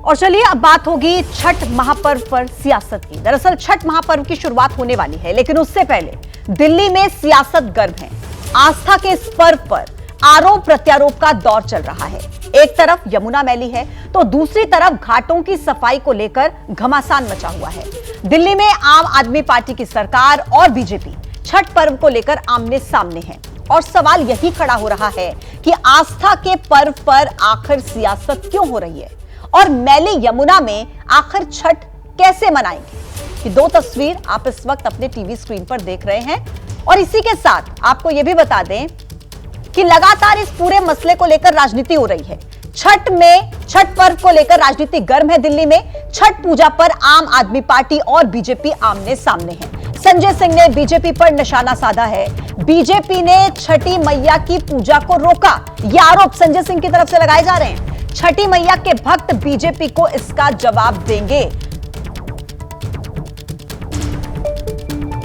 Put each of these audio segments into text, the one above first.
और चलिए अब बात होगी छठ महापर्व पर सियासत की। दरअसल छठ महापर्व की शुरुआत होने वाली है, लेकिन उससे पहले दिल्ली में सियासत गर्म है। आस्था के इस पर्व पर आरोप प्रत्यारोप का दौर चल रहा है। एक तरफ यमुना मैली है तो दूसरी तरफ घाटों की सफाई को लेकर घमासान मचा हुआ है। दिल्ली में आम आदमी पार्टी की सरकार और बीजेपी छठ पर्व को लेकर आमने सामने है और सवाल यही खड़ा हो रहा है कि आस्था के पर्व पर आखिर सियासत क्यों हो रही है और मैली यमुना में आखिर छठ कैसे मनाएंगे। ये दो तस्वीर आप इस वक्त अपने टीवी स्क्रीन पर देख रहे हैं और इसी के साथ आपको यह भी बता दें कि लगातार इस पूरे मसले को लेकर राजनीति हो रही है। छठ पर्व को लेकर राजनीति गर्म है। दिल्ली में छठ पूजा पर आम आदमी पार्टी और बीजेपी आमने सामने है। संजय सिंह ने बीजेपी पर निशाना साधा है। बीजेपी ने छठी मैया की पूजा को रोका। ये आरोप संजय सिंह की तरफ से लगाए जा रहे हैं। छठी मैया के भक्त बीजेपी को इसका जवाब देंगे।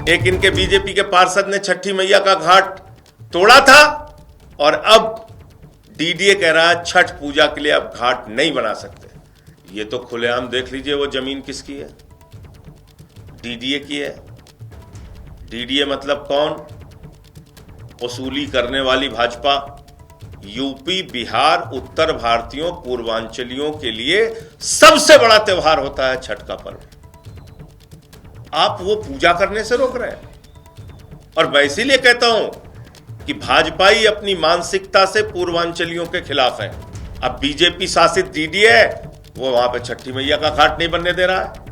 एक इनके बीजेपी के पार्षद ने छठी मैया का घाट तोड़ा था और अब डीडीए कह रहा है छठ पूजा के लिए अब घाट नहीं बना सकते। ये तो खुलेआम देख लीजिए वो जमीन किसकी है, डीडीए की है। डीडीए मतलब कौन? वसूली करने वाली भाजपा। यूपी, बिहार, उत्तर भारतीयों, पूर्वांचलियों के लिए सबसे बड़ा त्योहार होता है छठ का पर्व। आप वो पूजा करने से रोक रहे हैं। और मैं इसीलिए कहता हूं कि भाजपा ही अपनी मानसिकता से पूर्वांचलियों के खिलाफ है। अब बीजेपी शासित डीडीए है, वो वहां पे छठी मैया का घाट नहीं बनने दे रहा है।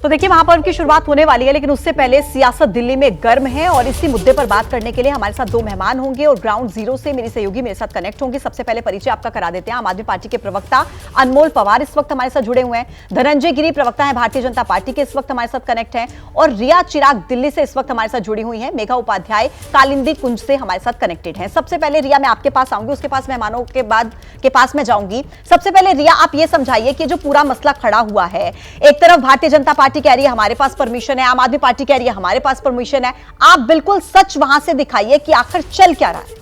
तो देखिए महापर्व की शुरुआत होने वाली है, लेकिन उससे पहले सियासत दिल्ली में गर्म है और इसी मुद्दे पर बात करने के लिए हमारे साथ दो मेहमान होंगे और ग्राउंड जीरो से मेरी सहयोगी मेरे साथ कनेक्ट होंगे। सबसे पहले परिचय आपका करा देते हैं। आम आदमी पार्टी के प्रवक्ता अनमोल पवार इस वक्त हमारे साथ जुड़े हुए हैं। धनंजय गिरी प्रवक्ता है भारतीय जनता पार्टी के, इस वक्त हमारे साथ कनेक्ट हैं। और रिया चिराग दिल्ली से इस वक्त हमारे साथ जुड़ी हुई है। मेघा उपाध्याय कालिंदी कुंज से हमारे साथ कनेक्टेड है। सबसे पहले रिया मैं आपके पास आऊंगी, उसके पास मेहमानों के पास में जाऊंगी। सबसे पहले रिया आप ये समझाइए कि जो पूरा मसला खड़ा हुआ है, एक तरफ भारतीय जनता पार्टी कह रही है हमारे पास परमिशन है, आम आदमी पार्टी कह रही है हमारे पास परमिशन है। आप बिल्कुल सच वहां से दिखाइए कि आखिर चल क्या रहा है।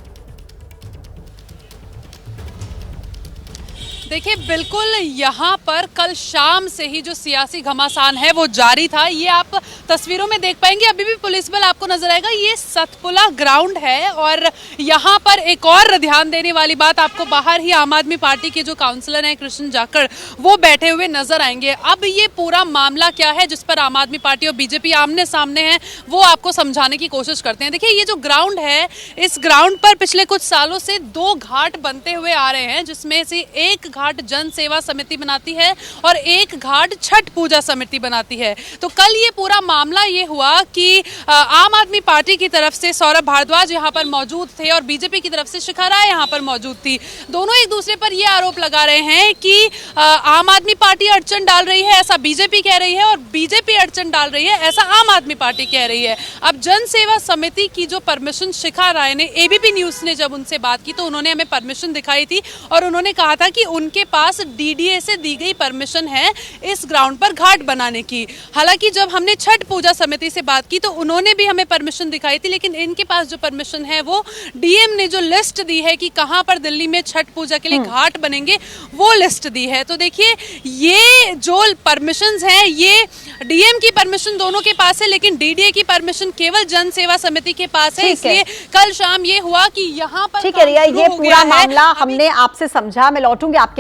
देखिए बिल्कुल यहाँ पर कल शाम से ही जो सियासी घमासान है वो जारी था। ये आप तस्वीरों में देख पाएंगे, अभी भी पुलिस बल आपको नजर आएगा। ये सतपुला ग्राउंड है और यहाँ पर एक और ध्यान देने वाली बात, आपको बाहर ही आम आदमी पार्टी के जो काउंसलर हैं कृष्ण जाखड़, वो बैठे हुए नजर आएंगे। अब ये पूरा मामला क्या है जिस पर आम आदमी पार्टी और बीजेपी आमने सामने हैं, वो आपको समझाने की कोशिश करते हैं। देखिए ये जो ग्राउंड है, इस ग्राउंड पर पिछले कुछ सालों से दो घाट बनते हुए आ रहे हैं, जिसमें से एक घाट जन सेवा समिति बनाती है और एक घाट छठ पूजा समिति बनाती है। तो कल ये पूरा मामला ये हुआ कि आम आदमी पार्टी की तरफ से सौरभ भारद्वाज यहाँ पर मौजूद थे और बीजेपी की तरफ से शिखा राय यहाँ पर मौजूद थी। दोनों एक दूसरे पर ये आरोप लगा रहे हैं कि आम आदमी पार्टी अड़चन डाल रही है, ऐसा बीजेपी कह रही है, और बीजेपी अड़चन डाल रही है, ऐसा आम आदमी पार्टी कह रही है। अब जन सेवा समिति की जो परमिशन शिखा राय ने, एबीपी न्यूज ने जब उनसे बात की तो उन्होंने हमें परमिशन दिखाई थी और उन्होंने कहा था कि उनके पास डीडीए से दी गई परमिशन है इस ग्राउंड पर घाट बनाने की। हालांकि जब हमने छठ पूजा समिति से बात की तो उन्होंने भी हमें परमिशन दिखाई थी, लेकिन इनके पास जो परमिशन है वो डीएम ने जो लिस्ट दी है कि कहां पर दिल्ली में छठ पूजा के लिए घाट बनेंगे, वो लिस्ट दी है। तो देखिए ये जो परमिशंस हैं, ये डीएम की परमिशन दोनों के पास है, लेकिन डीडीए की परमिशन केवल जन सेवा समिति के पास है। इसलिए कल शाम ये हुआ कि यहाँ पर ठीक है रिया, ये पूरा मामला हमने आपसे समझा। मैं लौटूंगी आपके